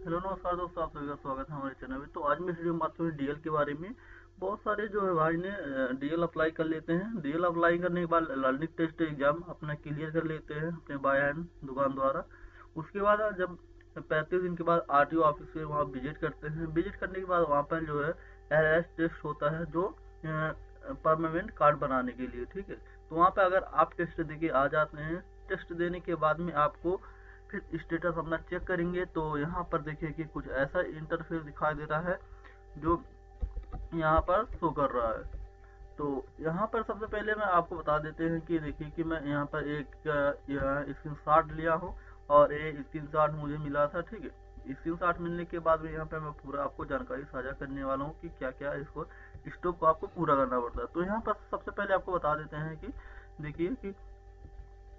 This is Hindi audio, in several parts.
हेलो नमस्कार दोस्तों, आप सभी का स्वागत है हमारे चैनल में। तो आज मैं इस वीडियो में बात करूँ डीएल के बारे में। बहुत सारे जो है भाई ने डीएल अप्लाई कर लेते हैं। डीएल अप्लाई करने के बाद लर्निंग टेस्ट एग्जाम अपना क्लियर कर लेते हैं अपने बाय हैंड दुकान द्वारा। उसके बाद जब 35 दिन के बाद आरटीओ ऑफिस से वहाँ विजिट करते हैं। विजिट करने के बाद वहाँ पर जो है एलएस टेस्ट होता है, जो परमानेंट कार्ड बनाने के लिए, ठीक है। तो वहाँ पे अगर आप टेस्ट देके आ जाते हैं, टेस्ट देने के बाद में आपको फिर स्टेटस अपना चेक करेंगे। तो यहाँ पर देखिए कि कुछ ऐसा इंटरफेस दिखाई दे रहा है जो यहाँ पर शो कर रहा है। तो यहाँ पर सबसे पहले मैं आपको बता देते हैं कि देखिए कि मैं यहाँ पर एक स्क्रीन शॉट लिया हूँ और एक स्क्रीन शॉट मुझे मिला था, ठीक है। स्क्रीन शॉट मिलने के बाद में यहाँ पे मैं पूरा आपको जानकारी साझा करने वाला हूँ कि क्या क्या इसको स्टेप को आपको पूरा करना पड़ता है। तो यहाँ पर सबसे पहले आपको बता देते हैं कि देखिए कि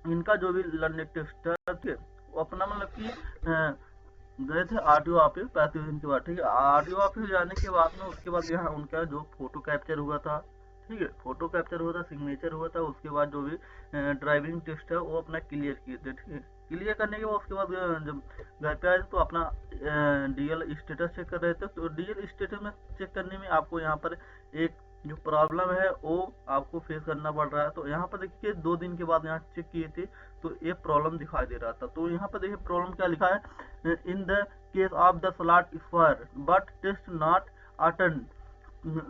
इनका जो भी लर्निंग टेस्ट है वो अपना मतलब कि गए थे आरटीओ ऑफिस 35 दिन के बाद, ठीक है। आरटीओ ऑफिस जाने के बाद में उसके बाद यहाँ उनका जो फोटो कैप्चर हुआ था, ठीक है, फोटो कैप्चर हुआ था, सिग्नेचर हुआ था। उसके बाद जो भी ड्राइविंग टेस्ट है वो अपना क्लियर किए थे, ठीक है। क्लियर करने के बाद उसके बाद जब घर पे आए तो अपना डीएल स्टेटस चेक कर रहे थे। तो डीएल स्टेटस में चेक करने में आपको यहाँ पर एक जो प्रॉब्लम है वो आपको फेस करना पड़ रहा है। तो यहाँ पर देखिए 2 दिन के बाद यहाँ चेक किए थे तो ये प्रॉब्लम दिखाई दे रहा था। तो यहाँ पर देखिए प्रॉब्लम क्या लिखा है, in the case of the slot expire but test not attend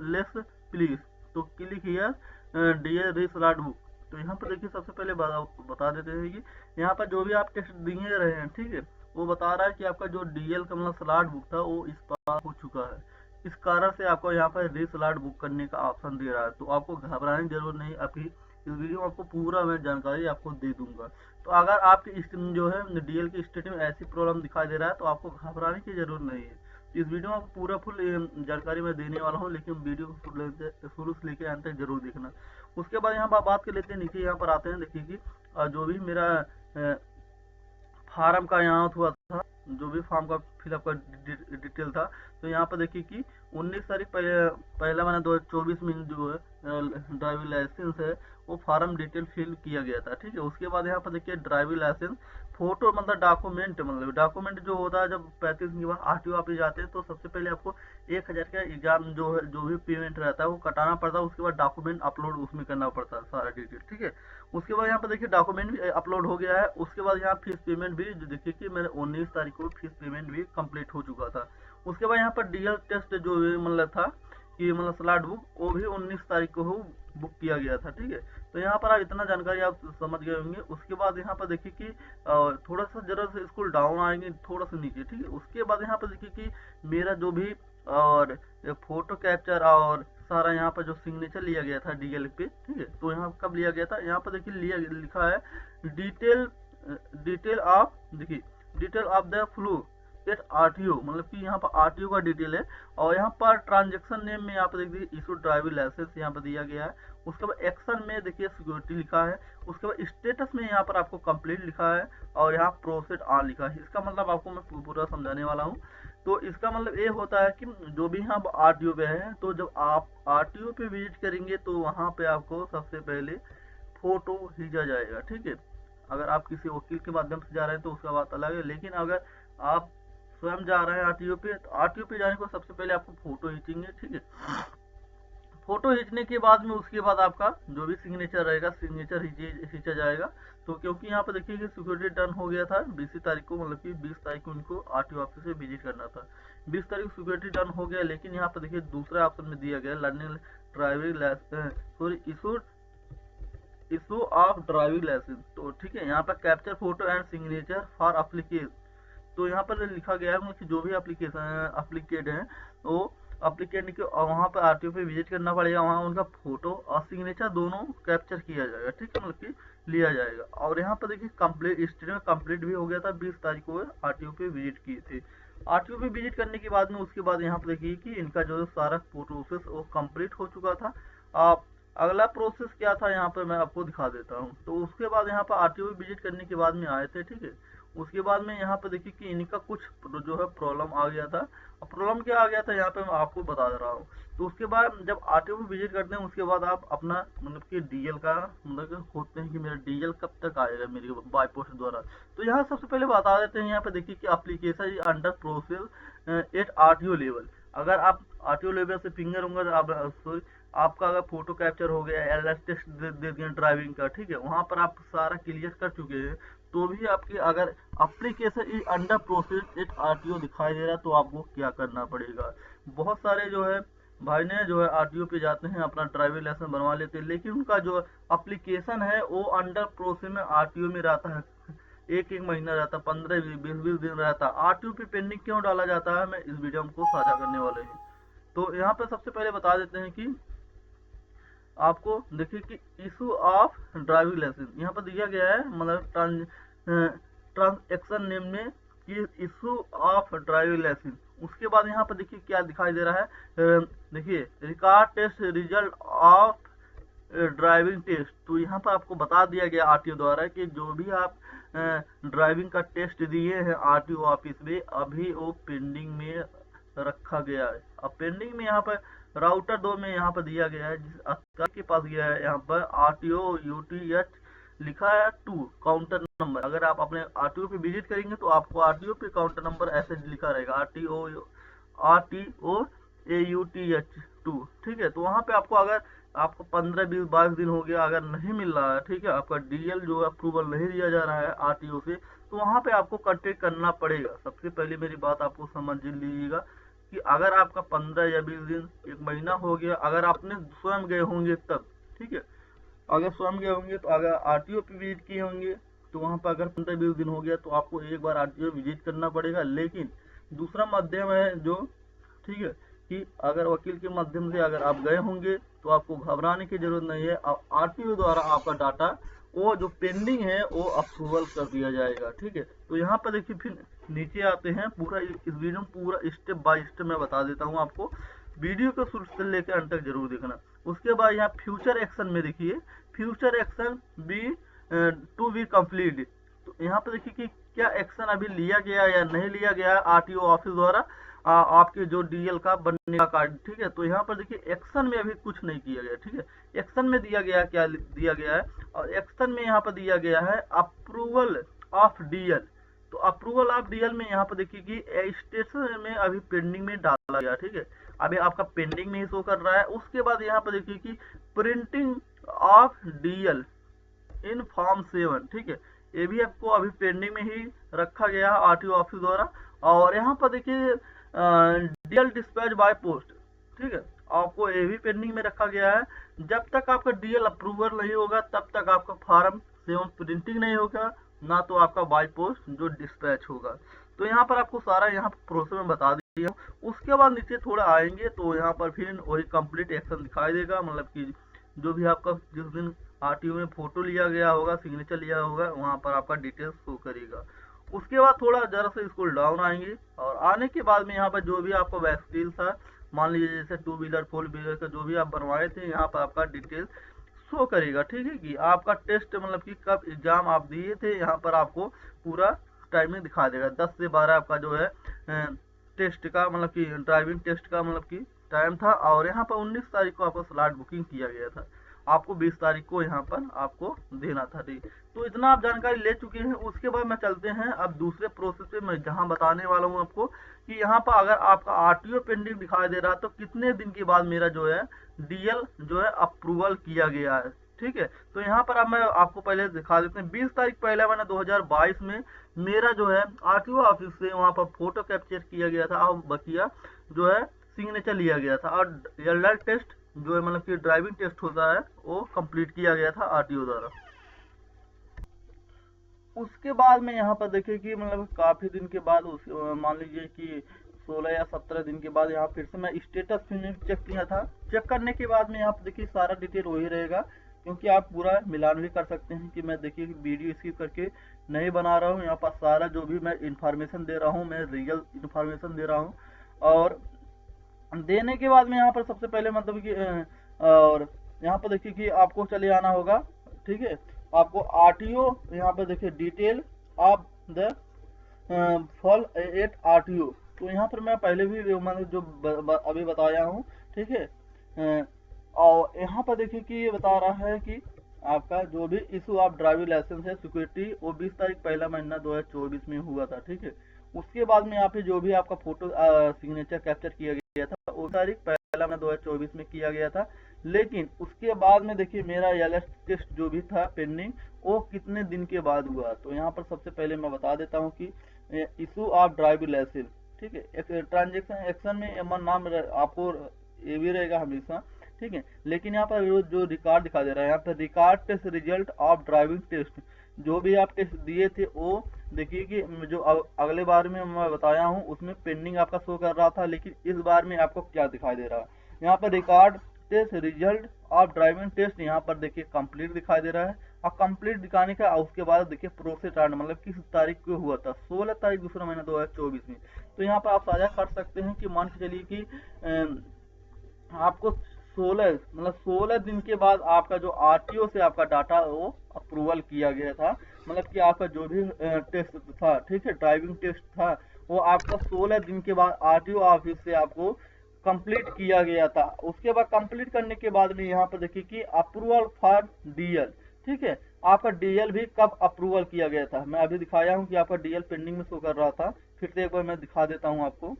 less please तो click here dear re slot book. तो यहाँ पर देखिए सबसे पहले बता देते हैं कि यहाँ पर जो भी आप टेस्ट दिए रहे हैं, ठीक है, वो बता रहा है कि आपका जो डीएल का मतलब स्लॉट बुक था वो एक्सपायर हो चुका है। इस कारण से आपको यहाँ पर री स्लॉट बुक करने का ऑप्शन दे रहा है। तो आपको घबराने की जरूरत नहीं, अभी इस वीडियो में आपको पूरा मैं जानकारी आपको दे दूंगा। तो अगर आपकी जो है डीएल की स्टेट में ऐसी प्रॉब्लम दिखाई दे रहा है तो आपको घबराने की जरूरत नहीं है। इस वीडियो में आपको पूरा फुल जानकारी मैं देने वाला हूँ, लेकिन वीडियो को शुरू से लेकर अंत तक जरूर देखना। उसके बाद यहाँ पर बात कर लेते हैं, नीचे यहाँ पर आते हैं। देखिए कि जो भी मेरा फार्म का यहाँ हुआ था, जो भी फॉर्म का फिलअप का डिटेल था, तो यहाँ पर देखिए कि 19 तारीख पहला मैंने 2024 में जो है ड्राइविंग लाइसेंस है वो फार्म डिटेल फिल किया गया था, ठीक है। उसके बाद यहाँ पर देखिए ड्राइविंग लाइसेंस फोटो मतलब डॉक्यूमेंट जो होता है जब 35 दिन के बाद आरटीओ ऑफिस जाते हैं तो सबसे पहले आपको 1000 का एग्जाम जो है जो भी पेमेंट रहता है वो कटाना पड़ता है। उसके बाद डॉक्यूमेंट अपलोड उसमें करना पड़ता है सारा डिटेल, ठीक है। उसके बाद यहाँ पर देखिए डॉक्यूमेंट भी अपलोड हो गया है। उसके बाद यहाँ फीस पेमेंट भी जो देखिए कि मैंने 19 तारीख को फीस पेमेंट भी कंप्लीट हो चुका था। उसके बाद यहाँ पर डीएल टेस्ट जो मतलब था कि मतलब स्लॉट बुक वो भी 19 तारीख को बुक किया गया था, ठीक है। तो यहाँ पर आप इतना जानकारी आप समझ गए होंगे। उसके बाद यहाँ पर देखिए कि थोड़ा सा जरा से स्कूल डाउन आएंगे, थोड़ा सा नीचे, ठीक है। उसके बाद यहाँ पर देखिए कि मेरा जो भी और फोटो कैप्चर और सारा यहाँ पर जो सिग्नेचर लिया गया था डीएल पे, ठीक है। तो यहाँ कब लिया गया था, यहाँ पर देखिए लिखा है डिटेल डिटेल ऑफ, देखिए detail of the flu at RTO, मतलब कि यहाँ पर आरटीओ का डिटेल है। और यहाँ पर ट्रांजेक्शन नेम में यहाँ पर देखिए इशू ड्राइविंग लाइसेंस यहाँ पर दिया गया है। उसके बाद एक्शन में देखिए सिक्योरिटी लिखा है। उसके बाद स्टेटस में यहाँ पर आपको कंप्लीट लिखा है और यहाँ प्रोसेस ऑन लिखा है। इसका मतलब आपको मैं पूरा समझाने वाला हूँ। तो इसका मतलब ये होता है कि जो भी हम आरटीओ पे है, तो जब आप आरटीओ पे विजिट करेंगे तो वहाँ पे आपको सबसे पहले फोटो खींचा जाएगा, ठीक है। अगर आप किसी वकील के माध्यम से जा रहे हैं तो उसका बात अलग है, लेकिन अगर आप स्वयं जा रहे हैं आरटीओ पे तो आरटीओ पे जाने को सबसे पहले आपको फोटो खींचेंगे, ठीक है। फोटो खींचने के बाद में उसके बाद आपका जो भी सिग्नेचर रहेगा सिग्नेचर खींचा जाएगा। तो क्योंकि यहाँ पर देखिए कि सिक्योरिटी डन हो गया था 20 तारीख को, मतलब कि 20 तारीख को उनको आरटीओ ऑफिस से विजिट करना था। 20 तारीख को सिक्योरिटी डन हो गया, लेकिन यहाँ पर देखिए दूसरे ऑप्शन में दिया गया learning driving licence sorry issue of driving licence. तो ठीक है, यहाँ पर capture photo and signature for application. तो यहाँ पर लिखा गया है मतलब कि जो भी एप्लीकेशन अप्लीकेट है वो अप्लीकेंट के वहाँ पर आरटीओ पे विजिट करना पड़ेगा। वहाँ उनका फोटो और सिग्नेचर दोनों कैप्चर किया जाएगा, ठीक है, मतलब कि लिया जाएगा। और यहाँ पर देखिए कंप्लीट स्टेट में कंप्लीट भी हो गया था। 20 तारीख को आरटीओ पे विजिट किए थे। आरटीओ पे विजिट करने के बाद में उसके बाद यहाँ पर देखिए कि इनका जो सारा प्रोसेस वो कंप्लीट हो चुका था। आप अगला प्रोसेस क्या था यहाँ पर मैं आपको दिखा देता हूँ। तो उसके बाद यहाँ पर आरटीओ विजिट करने के बाद में आए थे, ठीक है। उसके बाद में यहाँ पे देखिए कि इनका कुछ जो है प्रॉब्लम आ गया था। प्रॉब्लम क्या आ गया था यहाँ पे मैं आपको बता दे रहा हूँ। तो उसके बाद जब आरटीओ पे विजिट करते हैं उसके बाद आप अपना मतलब कि डीएल का मतलब कि खोजते हैं कि मेरा डीएल कब तक आएगा मेरी बाय पोस्ट द्वारा। तो यहाँ सबसे पहले बता देते हैं, यहाँ पे देखिए कि application under process at RTO level. अगर आप आरटीओ लेवल से फिंगर उंगर आपका अगर फोटो कैप्चर हो गया, एलएस टेस्ट दे दिया ड्राइविंग का, ठीक है, वहाँ पर आप सारा क्लियर कर चुके हैं, तो भी आपकी अगर application is under process at RTO दिखाई दे रहा है तो आपको क्या करना पड़ेगा। बहुत सारे जो है भाई ने जो है आरटीओ पे जाते हैं, अपना ड्राइविंग लाइसेंस बनवा लेते हैं, लेकिन उनका जो एप्लीकेशन है वो अंडर प्रोसेस में आरटीओ में रहता है, एक एक महीना रहता है, 15-20 दिन रहता है। आरटीओ पे पेंडिंग क्यों डाला जाता है, मैं इस वीडियो में साझा करने वाले हैं। तो यहाँ पे सबसे पहले बता देते हैं कि आपको देखिए कि इशू ऑफ ड्राइविंग लाइसेंस यहाँ पर दिया गया है, मतलब ट्रांजैक्शन नेम में कि इशू ऑफ ड्राइविंग लाइसेंस। उसके बाद यहाँ पर देखिए क्या दिखाई दे रहा है, देखिए record test result of driving test. तो यहाँ पर आपको बता दिया गया आरटीओ द्वारा कि जो भी आप ड्राइविंग का टेस्ट दिए हैं आरटीओ ऑफिस में, अभी वो पेंडिंग में रखा गया है। अब पेंडिंग में यहाँ पर राउटर 2 में यहाँ पर दिया गया है, जिस अधिकारी के पास गया है यहाँ पर आरटीओ यूटीएच लिखा है 2 काउंटर नंबर। अगर आप अपने आरटीओ पे विजिट करेंगे तो आपको आरटीओ पे काउंटर नंबर ऐसे लिखा रहेगा आरटीओ AUTH 2, ठीक है। तो वहाँ पे आपको अगर आपको 15-20-22 दिन हो गया अगर नहीं मिल रहा है, ठीक है, आपका डीएल जो अप्रूवल नहीं दिया जा रहा है आरटीओ से, तो वहाँ पे आपको कांटेक्ट करना पड़ेगा। सबसे पहले मेरी बात आपको समझ लीजिएगा कि अगर आपका 15 या 20 दिन, एक महीना हो गया, अगर आपने स्वयं गए होंगे तब, ठीक है, अगर स्वयं गए होंगे तो अगर आरटीओ पे विजिट किए होंगे तो वहाँ पर अगर 15-20 दिन हो गया तो आपको एक बार आरटीओ विजिट करना पड़ेगा। लेकिन दूसरा माध्यम है जो, ठीक है, कि अगर वकील के माध्यम से अगर आप गए होंगे तो आपको घबराने की जरूरत नहीं है। आरटीओ द्वारा आपका डाटा वो जो पेंडिंग है वो अप्रूवल कर दिया जाएगा, ठीक है। तो यहाँ पर देखिए फिर नीचे आते हैं, पूरा इस वीडियो में पूरा स्टेप बाय स्टेप मैं बता देता हूँ आपको, वीडियो को शुरू से लेकर अंत तक जरूर देखना। उसके बाद यहाँ फ्यूचर एक्शन में देखिए, future action be to be complete. तो यहाँ पर देखिए कि क्या एक्शन अभी लिया गया या नहीं लिया गया आरटीओ ऑफिस द्वारा आपके जो डीएल का बनने का कार्ड, ठीक है। तो यहाँ पर देखिए एक्शन में अभी कुछ नहीं किया गया, ठीक है। एक्शन में दिया गया, क्या दिया गया है, और एक्शन में यहाँ पर दिया गया है अप्रूवल ऑफ डीएल। तो अप्रूवल ऑफ डीएल में यहाँ पर देखिए कि स्टेटस में अभी पेंडिंग में डाला गया, ठीक है, अभी आपका पेंडिंग में ही शो कर रहा है। उसके बाद यहाँ पर देखिए कि printing of DL in form 7, ठीक है, ये भी आपको अभी पेंडिंग में ही रखा गया है आरटीओ ऑफिस द्वारा। और यहाँ पर देखिए डीएल डिस्पैच बाय पोस्ट, ठीक है, आपको ये भी पेंडिंग में रखा गया है। जब तक आपका डीएल अप्रूवल नहीं होगा तब तक आपका फॉर्म 7 प्रिंटिंग नहीं होगा, ना तो आपका बाय पोस्ट जो डिस्पैच होगा। तो यहाँ पर आपको सारा यहाँ प्रोसेस में बता दिया। उसके बाद नीचे थोड़ा आएंगे तो यहाँ पर फिर वही कंप्लीट एक्शन दिखाई देगा, मतलब कि जो भी आपका जिस दिन आरटीओ में फोटो लिया गया होगा, सिग्नेचर लिया होगा, वहाँ पर आपका डिटेल्स शो करेगा। उसके बाद थोड़ा जरा से स्कूल डाउन आएंगे और आने के बाद में यहाँ पर जो भी आपका वैक्सीन था, मान लीजिए जैसे 2 व्हीलर 4 व्हीलर का जो भी आप बनवाए थे, यहाँ पर आपका डिटेल शो करेगा, ठीक है, कि आपका टेस्ट मतलब कि कब एग्जाम आप दिए थे, यहाँ पर आपको पूरा टाइमिंग दिखा देगा। 10 से 12 आपका जो है टेस्ट का मतलब कि ड्राइविंग टेस्ट का मतलब कि टाइम था, और यहाँ पर 19 तारीख को आपको स्लॉट बुकिंग किया गया था, आपको 20 तारीख को यहाँ पर आपको देना था, ठीक। तो इतना आप जानकारी ले चुके हैं। उसके बाद में चलते हैं अब दूसरे प्रोसेस पे, मैं जहाँ बताने वाला हूँ आपको कि यहाँ पर अगर आपका आरटीओ पेंडिंग दिखाई दे रहा है तो कितने दिन के बाद मेरा जो है डीएल जो है अप्रूवल किया गया है, ठीक है। तो यहाँ पर अब मैं आपको पहले दिखा देते हैं। 20 तारीख पहले मैंने 2022 में मेरा जो है आरटीओ ऑफिस से वहाँ पर फोटो कैप्चर किया गया था और बकिया जो है सिग्नेचर लिया गया था, और एलआर टेस्ट जो है मतलब कि ड्राइविंग टेस्ट होता है वो कंप्लीट किया गया था आरटीओ द्वारा। उसके बाद में यहाँ पर देखिए कि मतलब काफी दिन के बाद मान लीजिए कि 16 या 17 दिन के बाद यहाँ फिर से मैं स्टेटस चेक किया था। चेक करने के बाद में यहाँ पर देखिए सारा डिटेल वही रहेगा, क्योंकि आप पूरा मिलान भी कर सकते हैं कि मैं देखिए वीडियो स्किप करके नहीं बना रहा हूँ। यहाँ पर सारा जो भी मैं इंफॉर्मेशन दे रहा हूँ, मैं रियल इंफॉर्मेशन दे रहा हूँ। और देने के बाद में यहाँ पर सबसे पहले मतलब कि और यहाँ पर देखिए कि आपको चले आना होगा, ठीक है, आपको आरटीओ यहाँ पर देखिए detail of the fall eight RTO। तो यहाँ पर मैं पहले भी मैंने जो अभी बताया हूँ, ठीक है। और यहाँ पर देखिए कि ये बता रहा है कि आपका जो भी इशू ऑफ ड्राइविंग लाइसेंस है सिक्योरिटी, वो 20 तारीख पहला महीना 2024 में हुआ था, ठीक है। उसके बाद में यहाँ पे जो भी आपका फोटो सिग्नेचर कैप्चर किया गया था, वो तारीख पहला महीना 2024 में किया गया था। लेकिन उसके बाद में देखिए मेरा एलएस टेस्ट जो भी था पेंडिंग, वो कितने दिन के बाद हुआ। तो यहाँ पर सबसे पहले मैं बता देता हूँ कि इशू ऑफ ड्राइविंग लाइसेंस, ठीक है। एक ट्रांजेक्शन एक्शन में नाम आपको ये भी रहेगा हमेशा, ठीक है। लेकिन यहाँ पर जो रिकॉर्ड दिखा दे रहा है, यहाँ पर record test result of driving test, जो भी आप टेस्ट दिए थे वो देखिए कि जो अगले बार में मैं बताया हूँ उसमें पेंडिंग आपका शो कर रहा था, लेकिन इस बार में आपको क्या दिखाई दे रहा है, यहाँ पर record test result of driving test, यहाँ पर देखिए कंप्लीट दिखाई दे रहा है। और कंप्लीट दिखाने का उसके बाद देखिए प्रोसेस आर्ट मतलब किस तारीख को हुआ था, 16 तारीख दूसरा महीना 2024 में। तो यहाँ पर आप साझा कर सकते हैं कि मान के चलिए कि आपको 16 मतलब 16 दिन के बाद आपका जो RTO से आपका डाटा वो अप्रूवल किया गया था, मतलब कि आपका जो भी टेस्ट था, ठीक है, ड्राइविंग टेस्ट था, वो आपका 16 दिन के बाद RTO ऑफिस से आपको कंप्लीट किया गया था। उसके बाद कंप्लीट करने के बाद में यहाँ पर देखिए कि अप्रूवल फॉर DL, ठीक है। आपका DL भी कब अप्रूवल किया गया था, मैं अभी दिखाया हूँ कि आपका DL पेंडिंग में शो कर रहा था, फिर से एक बार मैं दिखा देता हूँ आपको।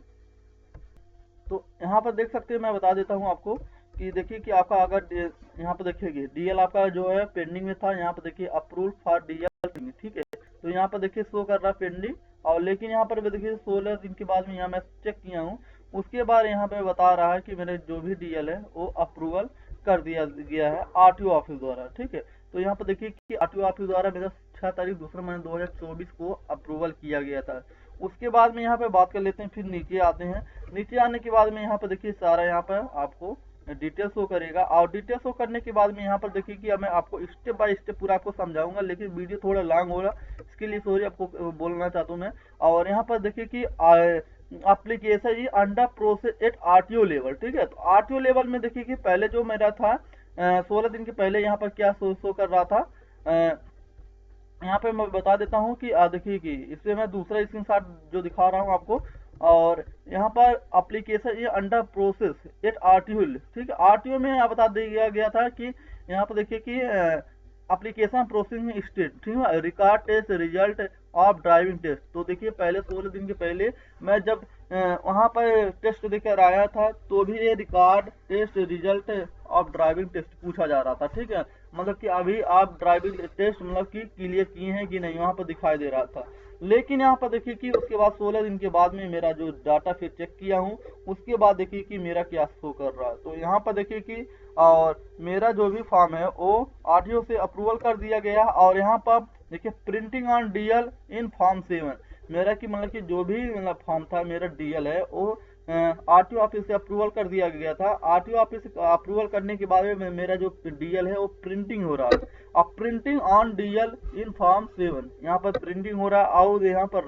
तो यहाँ पर देख सकते हैं, मैं बता देता हूँ आपको कि देखिए कि आपका अगर यहाँ पर देखिए DL आपका जो है पेंडिंग में था, यहाँ पर देखिए अप्रूव फॉर DL, ठीक है। तो यहाँ पर देखिए शो कर रहा है पेंडिंग, और लेकिन यहाँ पर देखिए 16 दिन के बाद में यहाँ मैं चेक किया हूँ, उसके बाद यहाँ पे बता रहा है कि मेरे जो भी DL है वो अप्रूवल कर दिया गया है RTO ऑफिस द्वारा, ठीक है। तो यहाँ पर देखिए कि RTO ऑफिस द्वारा मेरा 6 तारीख दूसरा महीना 2024 को अप्रूवल किया गया था। उसके बाद में यहाँ पे बात कर लेते हैं, फिर नीचे आते हैं। नीचे आने के बाद में यहाँ पर देखिए सारा यहाँ पर आपको डिटेल शो करेगा, और डिटेल शो करने के बाद में यहाँ पर देखिए कि मैं आपको स्टेप बाय स्टेप पूरा आपको समझाऊंगा, लेकिन वीडियो थोड़ा लॉन्ग होगा, इसके लिए सॉरी आपको बोलना चाहता हूँ मैं। और यहाँ पर देखिए कि एप्लीकेशन ये under process at RTO level, ठीक है। तो RTO लेवल में देखिए कि पहले जो मेरा था 16 दिन के पहले यहाँ पर क्या शो कर रहा था, यहाँ पे मैं बता देता हूँ कि देखिए कि इससे मैं दूसरा स्क्रीनशॉट जो दिखा रहा हूँ आपको, और यहाँ पर एप्लीकेशन ये अंडर प्रोसेस एट RTO, ठीक है। RTO में यहाँ बता दिया गया था कि यहाँ पर देखिए कि एप्लीकेशन प्रोसेसिंग स्टेट, ठीक है, record test result of driving test. तो देखिए पहले 16 दिन के पहले मैं जब वहाँ पर टेस्ट देकर आया था, तो भी ये record test result of driving test पूछा जा रहा था, ठीक है। मतलब कि अभी आप ड्राइविंग टेस्ट मतलब कि क्लियर किए हैं कि नहीं, वहाँ पर दिखाई दे रहा था। लेकिन यहाँ पर देखिए कि उसके बाद 16 दिन के बाद में मेरा जो डाटा फिर चेक किया हूँ, उसके बाद देखिए कि मेरा क्या शो कर रहा है। तो यहाँ पर देखिए कि और मेरा जो भी फॉर्म है वो RTO से अप्रूवल कर दिया गया, और यहाँ पर देखिए printing on DL in form 7, मेरा की मतलब कि जो भी मतलब फॉर्म था मेरा DL है वो RTO ऑफिस से अप्रूवल कर दिया गया था। RTO ऑफिस से अप्रूवल करने के बाद में मेरा जो DL है वो प्रिंटिंग हो रहा है। अब printing on DL in form 7 यहाँ पर प्रिंटिंग हो रहा है, और यहाँ पर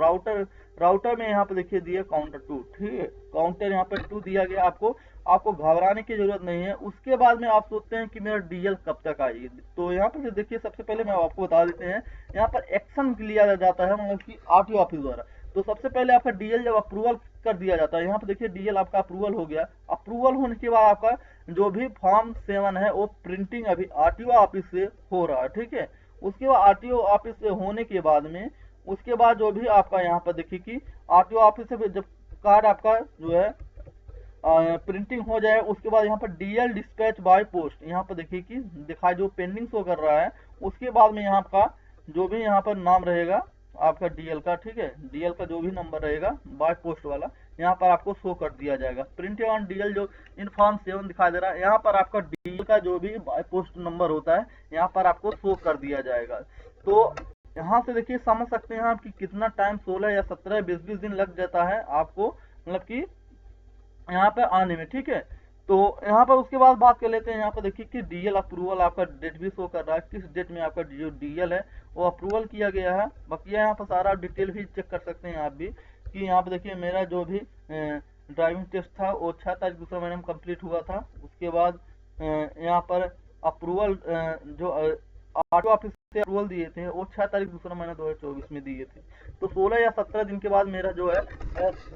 राउटर में यहाँ पर देखिए दिया काउंटर 2, ठीक है, काउंटर यहाँ पर 2 दिया गया आपको। आपको घबराने की जरूरत नहीं है। उसके बाद में आप सोचते हैं कि मेरा DL कब तक आएगी, तो यहाँ पर देखिए सबसे पहले मैं आपको बता देते हैं, यहाँ पर एक्शन लिया जाता है मतलब कि RTO ऑफिस द्वारा। तो सबसे पहले आपका DL जब अप्रूवल कर दिया जाता है, यहाँ पर देखिए DL आपका अप्रूवल हो गया। अप्रूवल होने के बाद आपका जो भी फॉर्म 7 है वो प्रिंटिंग अभी RTO ऑफिस से हो रहा है, ठीक है। उसके बाद RTO ऑफिस से होने के बाद में उसके बाद जो भी आपका यहाँ पर देखिए कि RTO ऑफिस से जब कार्ड आपका जो है प्रिंटिंग हो जाए, उसके बाद यहाँ पर DL डिस्पैच बाय पोस्ट, यहाँ पर देखिए कि दिखाई जो पेंडिंग शो कर रहा है। उसके बाद में यहाँ का जो भी यहाँ पर नाम रहेगा आपका DL का, ठीक है, DL का जो भी नंबर रहेगा बाय पोस्ट वाला, यहाँ पर आपको शो कर दिया जाएगा। प्रिंटिंग ऑन DL जो इन फॉर्म 7 दिखाई दे रहा है, यहाँ पर आपका DL का जो भी बाय पोस्ट नंबर होता है यहाँ पर आपको शो कर दिया जाएगा। तो यहाँ से देखिए समझ सकते हैं आप कि कितना टाइम 16 या 17 20 दिन लग जाता है आपको मतलब कि यहाँ पे आने में, ठीक है। तो यहाँ पर उसके बाद बात कर लेते हैं, यहाँ पर देखिए कि DL अप्रूवल आपका डेट भी शो कर रहा है, किस डेट में आपका जो DL है वो अप्रूवल किया गया है। बाकी यहाँ पर सारा डिटेल भी चेक कर सकते हैं आप भी, कि यहाँ पर देखिए मेरा जो भी ड्राइविंग टेस्ट था वो 6 तारीख दूसरा महीने में कंप्लीट हुआ था। उसके बाद यहाँ पर अप्रूवल जो RTO ऑफिस अप्रूवल दिए थे वो 6 तारीख दूसरा महीना 2024 में दिए थे। तो 16 या 17 दिन के बाद मेरा जो है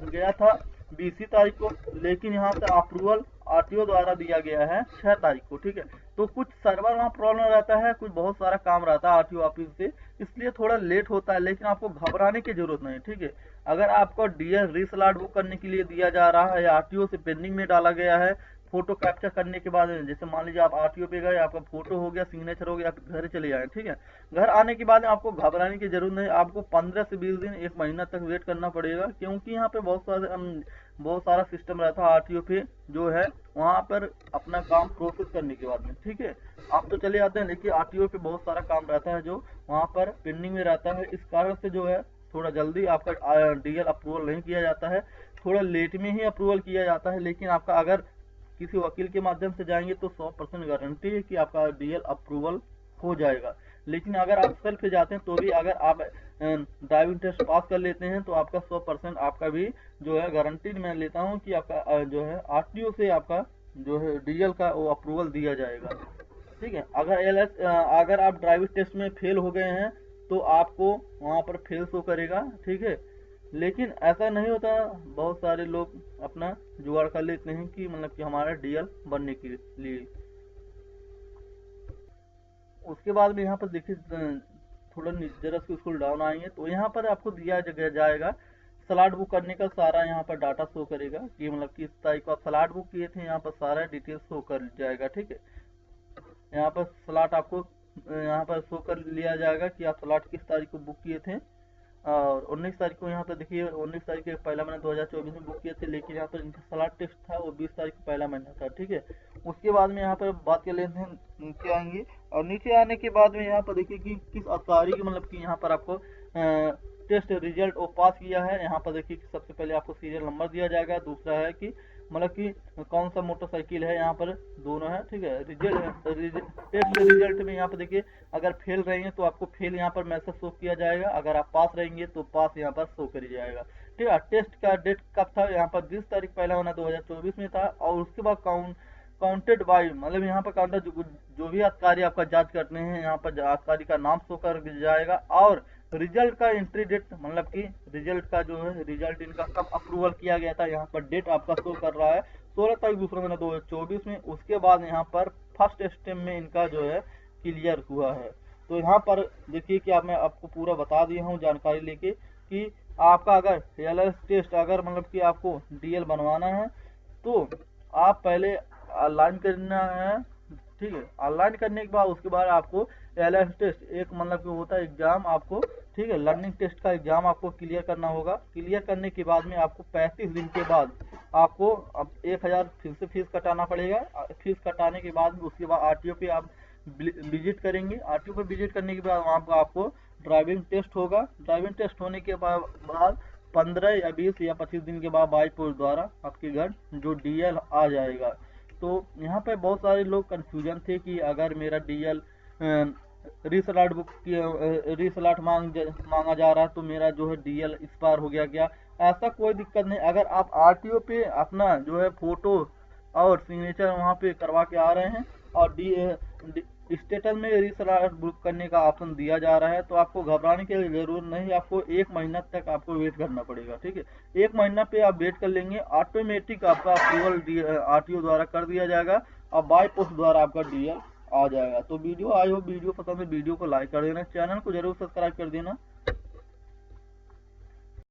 गया था 20 तारीख को, लेकिन यहाँ से अप्रूवल आरटीओ द्वारा दिया गया है 6 तारीख को। ठीक है, तो कुछ सर्वर वहाँ प्रॉब्लम रहता है, कुछ बहुत सारा काम रहता है आरटीओ ऑफिस से, इसलिए थोड़ा लेट होता है, लेकिन आपको घबराने की जरूरत नहीं। ठीक है, अगर आपको डीएल रीस्लॉट बुक करने के लिए दिया जा रहा है या आरटीओ से पेंडिंग में डाला गया है, फोटो कैप्चर करने के बाद, जैसे मान लीजिए आप आरटीओ पे गए, आपका फोटो हो गया, सिग्नेचर हो गया, आप घर चले जाए। ठीक है, घर आने के बाद आपको घबराने की जरूरत नहीं, आपको 15 से 20 दिन 1 महीना तक वेट करना पड़ेगा, क्योंकि यहाँ पे बहुत सारा सिस्टम रहता है आरटीओ पे जो है वहाँ पर अपना काम प्रोसेस करने के बाद में। ठीक है, आप तो चले जाते हैं, लेकिन आरटीओ पे बहुत सारा काम रहता है जो वहाँ पर पेंडिंग में रहता है। इस कारण से जो है थोड़ा जल्दी आपका डीएल अप्रूवल नहीं किया जाता है, थोड़ा लेट में ही अप्रूवल किया जाता है। लेकिन आपका अगर किसी वकील के माध्यम से जाएंगे तो 100% गारंटी है कि आपका डीएल अप्रूवल हो जाएगा। लेकिन अगर आप सेल्फ जाते हैं तो भी अगर आप ड्राइविंग टेस्ट पास कर लेते हैं तो आपका 100% आपका भी जो है गारंटी मैं लेता हूं कि आपका जो है आरटीओ से आपका जो है डीएल का वो अप्रूवल दिया जाएगा। ठीक है, अगर आप ड्राइविंग टेस्ट में फेल हो गए हैं तो आपको वहाँ पर फेल शो करेगा। ठीक है, लेकिन ऐसा नहीं होता, बहुत सारे लोग अपना जुगाड़ कर लेते हैं कि मतलब कि हमारा डीएल बनने के लिए। उसके बाद में यहाँ पर देखिए थोड़ा जरा से स्कूल डाउन आएंगे तो यहाँ पर आपको दिया जाएगा स्लॉट बुक करने का सारा यहाँ पर डाटा शो करेगा कि मतलब किस तारीख को आप स्लॉट बुक किए थे, यहाँ पर सारा डिटेल शो कर जाएगा। ठीक है, यहाँ पर स्लॉट आपको यहाँ पर शो कर लिया जाएगा कि आप स्लॉट किस तारीख को बुक किए थे। और 19 तारीख को यहाँ पर देखिए 19 तारीख के पहला महीना 2024 में बुक किए थे, लेकिन यहाँ पर इनका स्लॉट टेस्ट था वो 20 तारीख को पहला महीना था। ठीक है, उसके बाद में यहाँ पर बात कर लेते हैं नीचे आएंगे, और नीचे आने के बाद में यहाँ पर देखिए कि किस तारीख मतलब कि यहाँ पर आपको टेस्ट रिजल्ट वो पास किया है। यहाँ पर देखिए सबसे पहले आपको सीरियल नंबर दिया जाएगा, दूसरा है कि मतलब कि कौन सा मोटरसाइकिल है, यहाँ पर दोनों है। ठीक है, टेस्ट रिजल्ट में यहाँ पर देखिए अगर फेल रहेंगे तो आपको फेल यहाँ पर मैसेज शो किया जाएगा, अगर आप पास रहेंगे तो पास यहाँ पर शो कर जाएगा। ठीक है, टेस्ट का डेट कब था, यहाँ पर 20 तारीख पहला महीना 2024 में था। और उसके बाद काउंटेड बाय मतलब यहाँ पर काउंटर जो भी अधिकारी आपका जांच करते हैं यहाँ पर अधिकारी का नाम शो कर जाएगा, और रिजल्ट का एंट्री डेट मतलब कि रिजल्ट का जो है रिजल्ट इनका कब अप्रूवल किया गया था यहाँ पर डेट आपका शो कर रहा है 16 तारीख दूसरा महीना 2024 में। उसके बाद यहाँ पर फर्स्ट स्टेप में इनका जो है क्लियर हुआ है। तो यहाँ पर देखिए कि मैं आपको पूरा बता दिया हूँ जानकारी लेके कि आपका अगर एलएस टेस्ट अगर मतलब कि आपको डीएल बनवाना है तो आप पहले ऑनलाइन करना है। ठीक है, ऑनलाइन करने के बाद उसके बाद आपको एलएस टेस्ट एक मतलब कि होता है एग्जाम आपको, ठीक है, लर्निंग टेस्ट का एग्जाम आपको क्लियर करना होगा। क्लियर करने के बाद में आपको 35 दिन के बाद आपको अब 1000 फिर से फीस कटाना पड़ेगा। फीस कटाने के बाद उसके बाद आरटीओ पे आप विजिट करेंगे। आरटीओ पे विजिट करने के बाद वहाँ पर आपको ड्राइविंग टेस्ट होगा। ड्राइविंग टेस्ट होने के बाद 15 या 20 या 25 दिन के बाद बाई पोस्ट द्वारा आपके घर जो डीएल आ जाएगा। तो यहाँ पे बहुत सारे लोग कंफ्यूजन थे कि अगर मेरा डीएल रीस्लॉट बुक रीस्लॉट मांगा जा रहा है तो मेरा जो है डीएल एक्सपायर हो गया क्या। ऐसा कोई दिक्कत नहीं, अगर आप आरटीओ पे अपना जो है फोटो और सिग्नेचर वहाँ पे करवा के आ रहे हैं और स्टेटस में रीस्लॉट बुक करने का ऑप्शन दिया जा रहा है तो आपको घबराने की जरूरत नहीं, आपको 1 महीना तक आपको वेट करना पड़ेगा। ठीक है, 1 महीना पे आप वेट कर लेंगे, ऑटोमेटिक आपका अप्रूवल आरटीओ द्वारा कर दिया जाएगा और बाय पोस्ट द्वारा आपका डीएल आ जाएगा। तो वीडियो आई हो वीडियो पसंद है वीडियो को लाइक कर देना, चैनल को जरूर सब्सक्राइब कर देना।